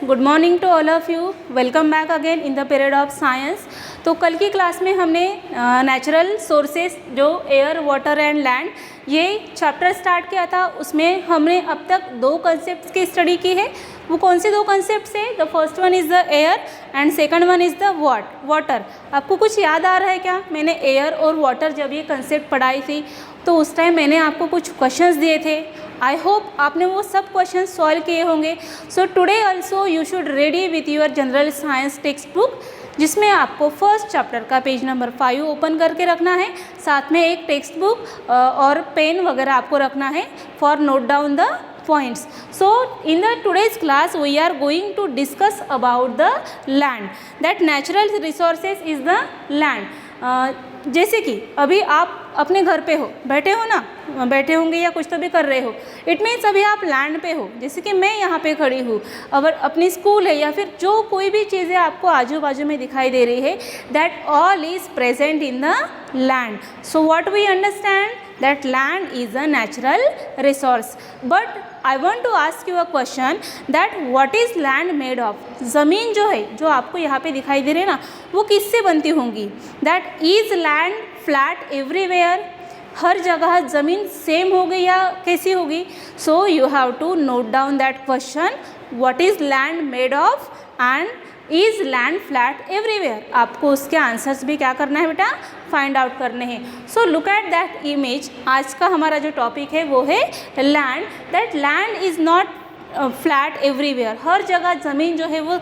Good morning to all of you. Welcome back again in the period of science. तो कल की class में हमने नेचुरल सोर्सेस जो एयर, वाटर एंड लैंड ये चैप्टर स्टार्ट किया था। उसमें हमने अब तक दो कंसेप्ट्स की स्टडी की है। वो कौन से दो कंसेप्ट्स है? The first one is the air and second one is the water. आपको कुछ याद आ रहा है क्या? मैंने एयर और वाटर जब ये कंसेप्ट पढ़ाई थी तो उस टाइम मैंने आपको कुछ क्वेश्चंस दिए थे। आई होप आपने वो सब क्वेश्चन सॉल्व किए होंगे। So today also you should ready with your general science text book, जिसमें आपको फर्स्ट चैप्टर का पेज नंबर 5 ओपन करके रखना है। साथ में एक टेक्स्ट बुक और पेन वगैरह आपको रखना है for note down the points. So in the today's class we are going to discuss about the land, that natural resources is the land. जैसे कि अभी आप अपने घर पे हो, बैठे हो ना, बैठे होंगे या कुछ तो भी कर रहे हो। इट मीन्स अभी आप लैंड पे हो। जैसे कि मैं यहाँ पे खड़ी हूँ, अगर अपनी स्कूल है या फिर जो कोई भी चीज़ें आपको आजू बाजू में दिखाई दे रही है, that all is present in the land. So what we understand that land is a natural resource. But I want to ask you a question that what is land made of? ज़मीन जो है, जो आपको यहाँ पे दिखाई दे रही है ना, वो किससे बनती होंगी? That is land flat everywhere? हर जगह ज़मीन सेम होगी या कैसी होगी? So you have to note down that question. What is land made of and is land flat everywhere? आपको उसके आंसर्स भी क्या करना है बेटा? फाइंड आउट करने हैं। So look at that image. आज का हमारा जो टॉपिक है वो है land. That land is not flat everywhere. हर जगह ज़मीन जो है वो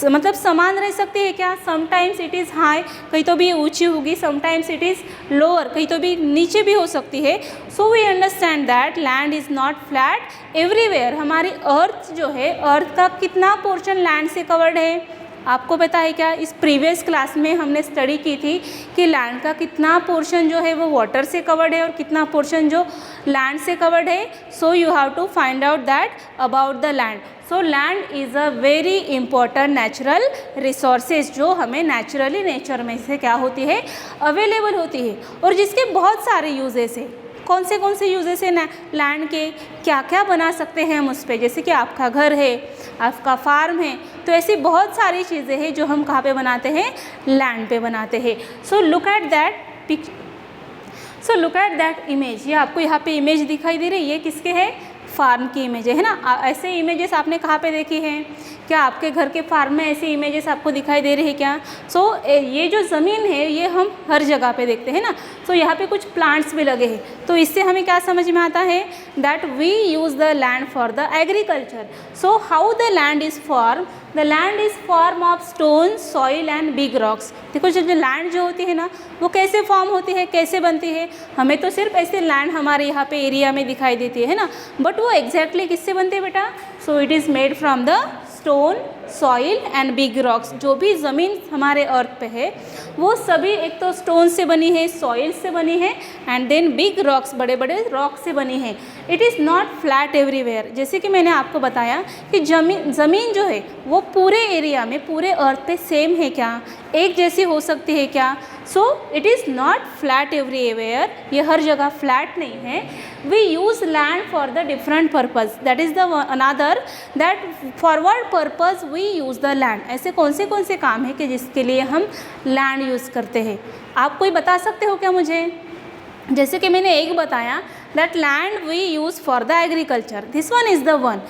मतलब समान रह सकती है क्या? समटाइम्स इट इज़ हाई, कहीं तो भी ऊंची होगी, समटाइम्स इट इज़ लोअर, कहीं तो भी नीचे भी हो सकती है। So we understand that land is not flat everywhere. हमारी अर्थ जो है, अर्थ का कितना पोर्शन लैंड से कवर्ड है आपको पता है क्या? इस प्रीवियस क्लास में हमने स्टडी की थी कि लैंड का कितना पोर्शन जो है वो वाटर से कवर्ड है और कितना पोर्शन जो लैंड से कवर्ड है। So you have to find out that about the land. So land is a very important natural resources जो हमें नेचुरली नेचर में से क्या होती है? अवेलेबल होती है और जिसके बहुत सारे यूजेस है। कौन से यूजेस है लैंड के? क्या क्या बना सकते हैं हम उस पर? जैसे कि आपका घर है, आपका फार्म है, तो ऐसी बहुत सारी चीज़ें हैं जो हम कहाँ पे बनाते हैं? लैंड पे बनाते हैं। So look at that image. ये आपको यहाँ पे इमेज दिखाई दे रही है, किसके है? फार्म की इमेज है ना। ऐसे इमेजेस आपने कहाँ पे देखी हैं? क्या आपके घर के फार्म में ऐसी इमेजेस आपको दिखाई दे रही है क्या? सो ये जो ज़मीन है ये हम हर जगह पे देखते हैं ना। सो यहाँ पे कुछ प्लांट्स भी लगे हैं, तो इससे हमें क्या समझ में आता है? That we use the land for the agriculture. So how the land is form? The land is form of stone, soil and big rocks. देखो जो लैंड जो होती है ना, वो कैसे फॉर्म होती है, कैसे बनती है? हमें तो सिर्फ ऐसे लैंड हमारे यहाँ पे एरिया में दिखाई देती है ना, बट वो एग्जैक्टली किससे बनती है बेटा? सो it is made from the stone, soil and big rocks. जो भी ज़मीन हमारे अर्थ पे है वो सभी एक तो स्टोन से बनी है, सॉइल से बनी है एंड देन बिग रॉक्स, बड़े बड़े रॉक से बनी है। It is not flat everywhere. जैसे कि मैंने आपको बताया कि ज़मीन जो है वो पूरे एरिया में, पूरे अर्थ पे सेम है क्या? एक जैसी हो सकती है क्या? So it is not flat everywhere. ये हर जगह फ्लैट नहीं है। We use land for the different purpose. That is the another that forward purpose we use the land. ऐसे कौन से काम है कि जिसके लिए हम लैंड यूज़ करते हैं? आप कोई बता सकते हो क्या मुझे? जैसे कि मैंने एक बताया that land we use for the agriculture, this one is the one,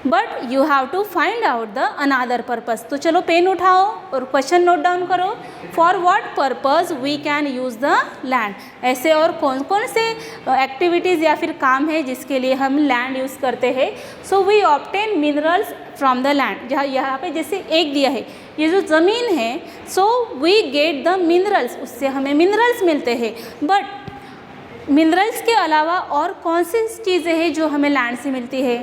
but you have to find out the another purpose. तो चलो पेन उठाओ और क्वेश्चन नोट डाउन करो। For what purpose we can use the land? ऐसे और कौन से activities या फिर काम है जिसके लिए हम लैंड यूज़ करते हैं? So we obtain minerals from the land. जहाँ यहाँ पे जैसे एक दिया है, ये जो ज़मीन है, so we get the minerals, उससे हमें मिनरल्स मिलते हैं। बट मिनरल्स के अलावा और कौन सी चीज़ें हैं जो हमें लैंड से मिलती है?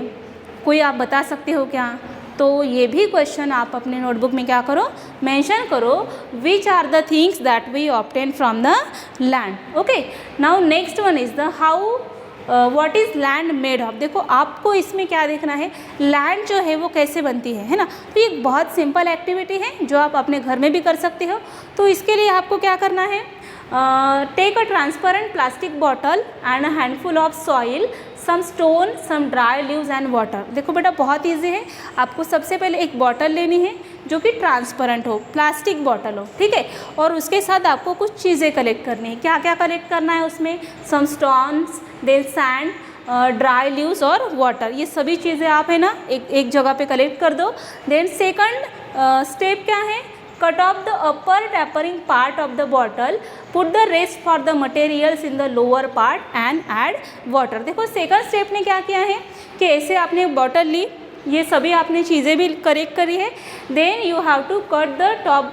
कोई आप बता सकते हो क्या? तो ये भी क्वेश्चन आप अपने नोटबुक में क्या करो? मेंशन करो। Which are the things that we obtain from the land. Okay, now next one is the how what is land made of. देखो आपको इसमें क्या देखना है? लैंड जो है वो कैसे बनती है ना। तो ये बहुत सिंपल एक्टिविटी है जो आप अपने घर में भी कर सकते हो। तो इसके लिए आपको क्या करना है? Take a transparent plastic bottle and a handful of soil, some stone, some dry leaves and water. देखो बेटा बहुत ईजी है, आपको सबसे पहले एक बॉटल लेनी है जो कि ट्रांसपेरेंट हो, प्लास्टिक बॉटल हो, ठीक है, और उसके साथ आपको कुछ चीज़ें कलेक्ट करनी है। क्या क्या कलेक्ट करना है उसमें? Some stones, then sand, dry leaves और वाटर, ये सभी चीज़ें आप है ना एक जगह पे कलेक्ट कर दो। देन सेकंड स्टेप क्या है? Cut off the upper tapering part of the bottle, put the rest for the materials in the lower part and add water. देखो सेकंड स्टेप ने क्या किया है कि ऐसे आपने बॉटल ली, ये सभी आपने चीज़ें भी कलेक्ट करी है, then you have to cut the top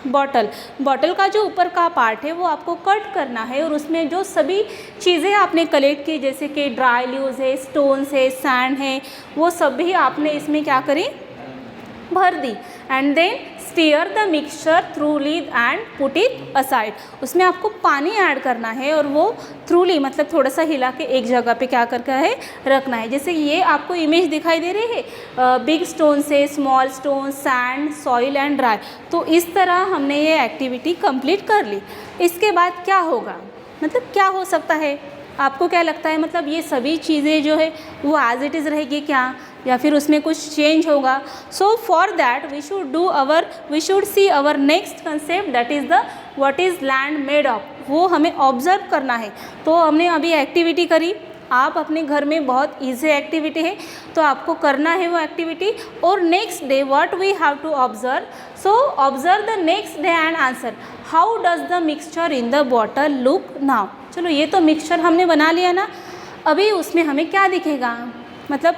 bottle का जो ऊपर का पार्ट है वो आपको कट करना है, और उसमें जो सभी चीज़ें आपने कलेक्ट की जैसे कि ड्राई लीव्स है, स्टोन्स है, सैंड है, वो सभी आपने इसमें क्या करी? भर दी। And then stir the mixture through lead and put it aside. उसमें आपको पानी ऐड करना है और वो थ्रूली मतलब थोड़ा सा हिला के एक जगह पे क्या करके है रखना है। जैसे ये आपको इमेज दिखाई दे रही है, बिग स्टोन से small stone, sand, soil and dry. तो इस तरह हमने ये एक्टिविटी कंप्लीट कर ली। इसके बाद क्या होगा, मतलब क्या हो सकता है? आपको क्या लगता है? मतलब ये सभी चीज़ें जो है वो एज इट इज़ रहेगी क्या, या फिर उसमें कुछ चेंज होगा? So for that we should see our next concept, that is the what is land made of. वो हमें ऑब्जर्व करना है। तो हमने अभी एक्टिविटी करी, आप अपने घर में बहुत ईजी एक्टिविटी है तो आपको करना है वो एक्टिविटी। और next day what we have to observe, so observe the next day and answer how does the mixture in the bottle look now. चलो ये तो मिक्सचर हमने बना लिया ना, अभी उसमें हमें क्या दिखेगा, मतलब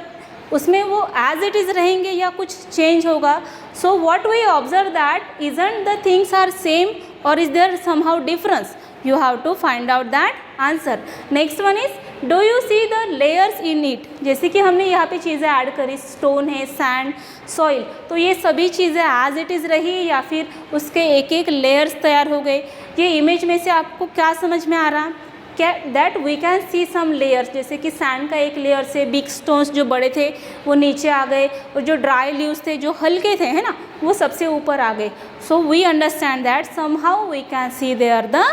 उसमें वो एज इट इज़ रहेंगे या कुछ चेंज होगा। So what we observe that isn't the things are same और is there somehow difference, you have to find out that answer. Next one is do you see the layers in it. जैसे कि हमने यहाँ पे चीज़ें add करी, stone है, sand, soil, तो ये सभी चीज़ें एज इट इज़ रही या फिर उसके एक एक लेयर्स तैयार हो गए। ये इमेज में से आपको क्या समझ में आ रहा? क्या that we can see some layers, जैसे कि सैंड का एक लेयर से बिग स्टोन्स जो बड़े थे वो नीचे आ गए, और जो ड्राई लीव्स थे जो हल्के थे है ना वो सबसे ऊपर आ गए। So we understand that somehow we can see there the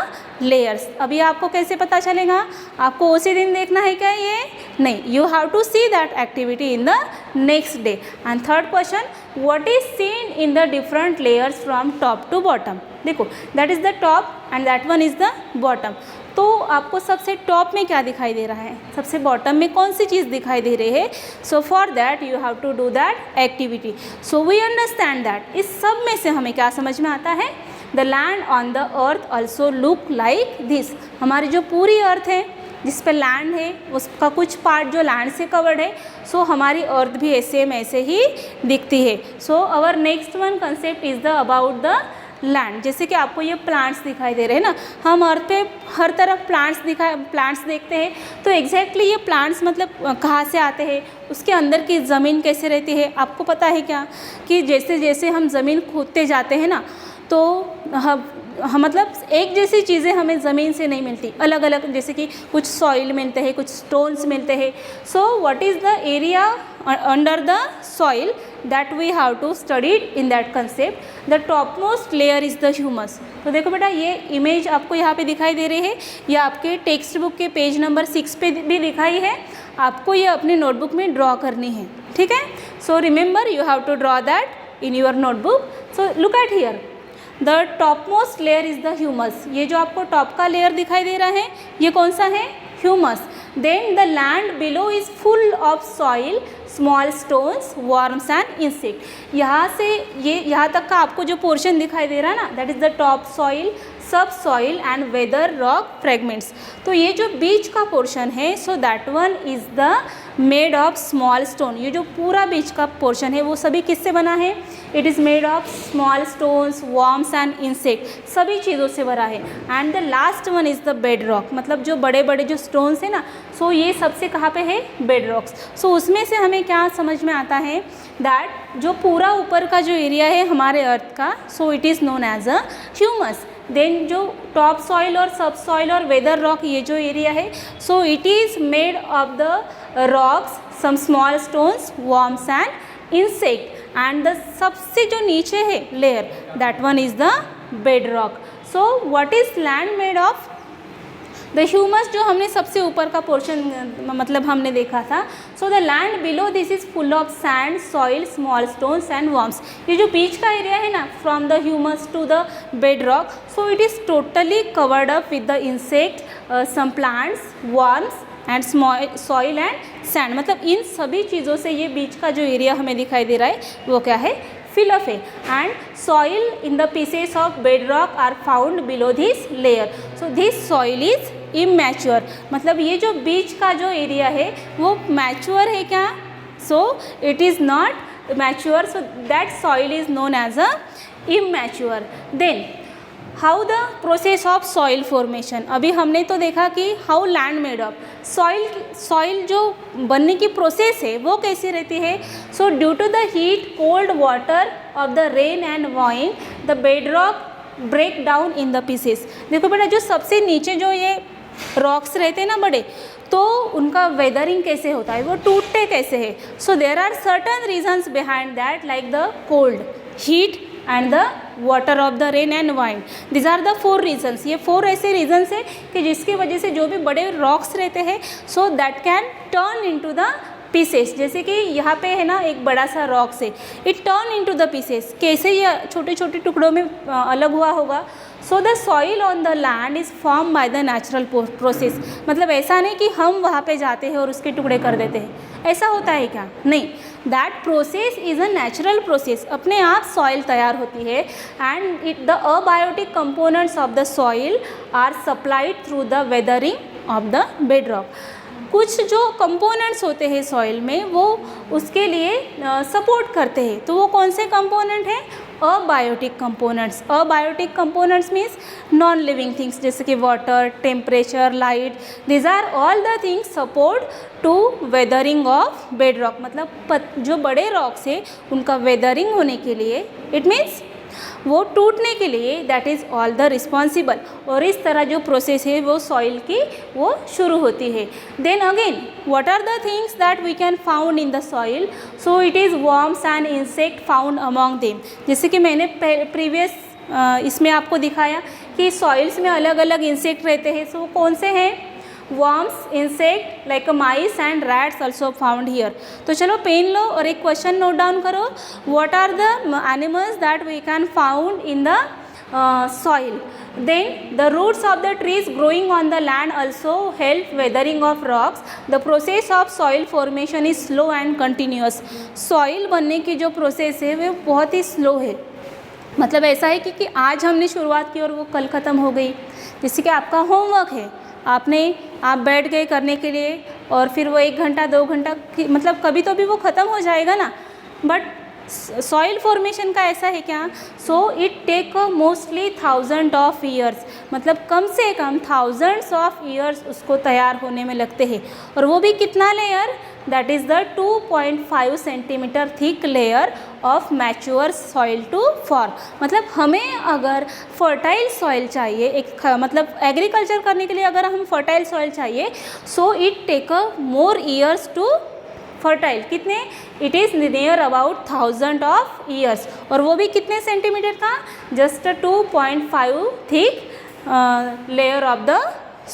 layers. अभी आपको कैसे पता चलेगा? आपको उसी दिन देखना है क्या ये? नहीं, you have to see that activity in the next day. And third question, what is seen in the different layers from top to bottom. देखो that is the top and that one is the bottom. तो आपको सबसे top में क्या दिखाई दे रहा है, सबसे बॉटम में कौन सी चीज़ दिखाई दे रही है? So for that you have to do that activity. So we understand that इस सब में से हमें क्या समझ में आता है? The land on the earth also look like this. हमारी जो पूरी अर्थ है जिस पर लैंड है उसका कुछ पार्ट जो लैंड से कवर्ड है, सो हमारी अर्थ भी ऐसे ही दिखती है। So our next one concept is the about the land. जैसे कि आपको ये प्लांट्स दिखाई दे रहे हैं ना, हम अर्थ पे हर तरफ प्लांट्स देखते हैं, तो एग्जैक्टली ये प्लांट्स मतलब कहाँ से आते हैं, उसके अंदर की ज़मीन कैसे रहती है? आपको पता है क्या कि जैसे जैसे हम ज़मीन खोदते जाते हैं ना, तो हम मतलब एक जैसी चीज़ें हमें ज़मीन से नहीं मिलती, अलग अलग, जैसे कि कुछ सॉइल मिलते हैं, कुछ स्टोन्स मिलते हैं। So what is the area under the soil that we have to study in that concept. The topmost layer is the humus. तो देखो बेटा ये इमेज आपको यहाँ पे दिखाई दे रही है, या आपके टेक्स्ट बुक के पेज नंबर 6 पे भी दिखाई है। आपको ये अपने नोटबुक में ड्रॉ करनी है, ठीक है? So remember you have to draw that in your notebook. So look at here, the top most layer is the humus. ये जो आपको टॉप का लेयर दिखाई दे रहा है ये कौन सा है? Humus. Then the land below is full of soil, small stones, worms and insect. यहाँ से ये यहाँ तक का आपको जो पोर्शन दिखाई दे रहा है ना, that is the top soil, sub soil and weather rock fragments. तो ये जो बीच का पोर्शन है, so that one is the made of small stone. ये जो पूरा बीच का पोर्शन है वो सभी किससे बना है? It is made of small stones, worms and insect, सभी चीज़ों से बना है। And the last one is the bed rock, मतलब जो बड़े बड़े जो स्टोन्स हैं ना, सो ये सबसे कहाँ पे है? Bed rocks. सो उसमें से हमें क्या समझ में आता है? दैट जो पूरा ऊपर का जो एरिया है हमारे अर्थ का, so it is known as a humus. Then जो टॉप सॉइल और सब सॉइल और वेदर रॉक ये जो एरिया है, so it is made of the rocks, some small stones, worms and insect. And the सबसे जो नीचे है layer, that one is the bedrock. So what is land made of? The humus जो हमने सबसे ऊपर का पोर्शन मतलब हमने देखा था. So the land below this is full of sand, soil, small stones and worms. ये जो बीच का एरिया है ना, from the humus to the bed rock, so it is totally covered up with the insect, some plants, worms and soil and sand. मतलब इन सभी चीज़ों से ये बीच का जो एरिया हमें दिखाई दे रहा है वो क्या है, fill up है. And soil in the pieces of bedrock are found below this layer. So this soil is immature. मतलब ये जो बीच का जो एरिया है वो mature है क्या? So it is not mature. So that soil is known as a immature. Then how the process of soil formation. अभी हमने तो देखा कि how land made of. Soil जो बनने की प्रोसेस है वो कैसी रहती है. So due to the heat, cold water of the rain and wine, the bedrock break down in the pieces. देखो बेटा, जो सबसे नीचे जो ये रॉक्स रहते हैं ना बड़े, तो उनका वेदरिंग कैसे होता है, वो टूटते कैसे है. So there are certain reasons behind that, like the cold, heat and the water of the rain and wind. These are the 4 reasons. ये 4 ऐसे रीजन्स है कि जिसकी वजह से जो भी बड़े रॉक्स रहते हैं, so that can turn into the pieces. जैसे कि यहाँ पे है ना एक बड़ा सा रॉक से, it turn into the pieces. कैसे ये छोटे छोटे टुकड़ों में अलग हुआ होगा. So the soil on the land is form by the natural process. मतलब ऐसा नहीं कि हम वहाँ पे जाते हैं और उसके टुकड़े कर देते हैं, ऐसा होता है क्या? नहीं. That process is a natural process. अपने आप सॉइल तैयार होती है. And it the abiotic components of the soil are supplied through the weathering of the bedrock. कुछ जो कंपोनेंट्स होते हैं सॉइल में वो उसके लिए सपोर्ट करते हैं. तो वो कौन से कंपोनेंट हैं? Abiotic components. Abiotic components means non living things, जैसे कि water, temperature, light. These are all the things support to weathering of bed rock. मतलब जो बड़े रॉक्स है उनका वेदरिंग होने के लिए, इट मीन्स वो टूटने के लिए, that is all the responsible. और इस तरह जो प्रोसेस है वो सॉइल की वो शुरू होती है. Then again what are the things that we can found in the soil. So it is worms and insect found among them. जैसे कि मैंने प्रीवियस इसमें आपको दिखाया कि सॉइल्स में अलग अलग इंसेक्ट रहते हैं. सो कौन से हैं? worms, insect like mice and rats also found here. तो चलो पेन लो और एक क्वेश्चन नोट डाउन करो. What are the animals that we can found in the soil? Then the roots of the trees growing on the land also help weathering of rocks. The process of soil formation is slow and continuous. Soil बनने की जो process है वो बहुत ही slow है. मतलब ऐसा है कि आज हमने शुरुआत की और वो कल ख़त्म हो गई. जैसे कि आपका होमवर्क है, आप बैठ गए करने के लिए और फिर वो 1 घंटा 2 घंटा मतलब कभी तो भी वो ख़त्म हो जाएगा ना. बट सॉइल फॉर्मेशन का ऐसा है क्या? So it take mostly 1000 of years. मतलब कम से कम थाउजेंड्स ऑफ ईयर्स उसको तैयार होने में लगते हैं. और वो भी कितना layer? That is the 2.5 centimeter thick layer of mature soil to form. मतलब हमें अगर फर्टाइल सॉइल चाहिए, एक मतलब एग्रीकल्चर करने के लिए अगर हम फर्टाइल सॉइल चाहिए, so it take more years to fertile. कितने? It is near about 1000 of years. और वो भी कितने सेंटीमीटर का? Just 2.5 thick layer of the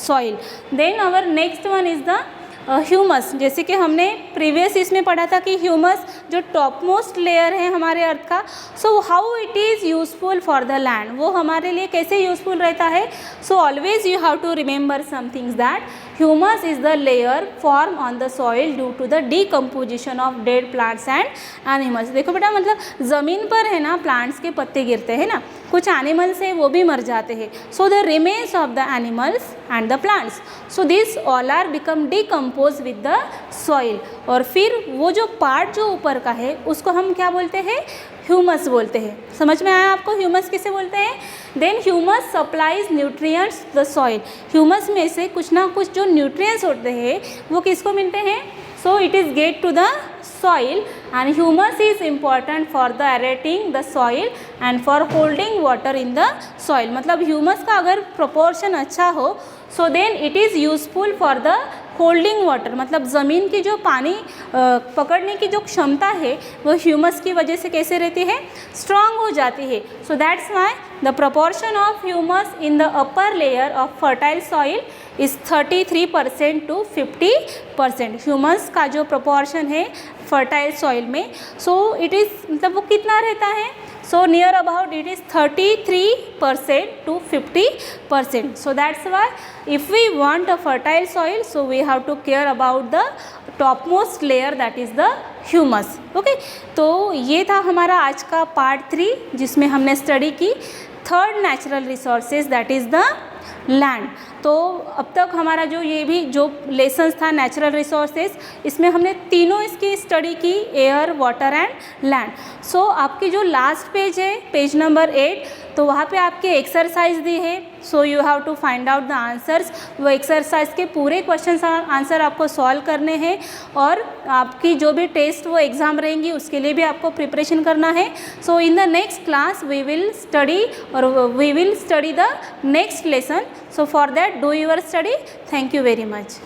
soil. Then our next one is the humus. जैसे कि हमने प्रीवियस इसमें पढ़ा था कि ह्यूमस जो टॉप मोस्ट लेयर है हमारे अर्थ का, so how it is useful for the land. वो हमारे लिए कैसे यूजफुल रहता है? So always you have to remember some things that humus is the layer form on the soil due to the decomposition of dead plants and animals. देखो बेटा, मतलब ज़मीन पर है ना प्लांट्स के पत्ते गिरते हैं ना, कुछ एनिमल्स हैं वो भी मर जाते हैं. So the remains of the animals and the plants, so this all are become decompose with the soil. और फिर वो जो पार्ट जो ऊपर का है उसको हम क्या बोलते हैं? ह्यूमस बोलते हैं. समझ में आया आपको ह्यूमस किसे बोलते हैं? Then humus supplies nutrients the soil. Humus में से कुछ ना कुछ जो न्यूट्रिएंट्स होते हैं वो किसको मिलते हैं? So it is get to the soil, and humus is important for the aerating the soil and for holding water in the soil. मतलब humus का अगर proportion अच्छा हो, so then it is useful for the holding water, मतलब ज़मीन की जो पानी पकड़ने की जो क्षमता है वो ह्यूमस की वजह से कैसे रहती है, स्ट्रांग हो जाती है. So that's why the proportion of humus in the upper layer of fertile soil is 33% to 50%. Humus का जो proportion है फर्टाइल सॉइल में, सो इट इज़ मतलब वो कितना रहता है, so near about it is 33% to 50%. So that's why if we want a fertile soil, so we have to care about the topmost layer, that is the humus. Okay, तो ये था हमारा आज का पार्ट 3 जिसमें हमने स्टडी की third natural resources, that is the land. तो अब तक हमारा जो ये भी जो लेसन्स था नेचुरल रिसोर्सेज, इसमें हमने तीनों इसकी स्टडी की, air, water and land. So आपकी जो लास्ट पेज है, पेज नंबर 8, तो वहाँ पे आपके एक्सरसाइज दी है. So you have to find out the answers. वो एक्सरसाइज के पूरे क्वेश्चन आंसर आपको सॉल्व करने हैं और आपकी जो भी टेस्ट वो एग्ज़ाम रहेंगी उसके लिए भी आपको प्रिपरेशन करना है. So in the next class we will study the next lesson. So for that, do your study. Thank you very much.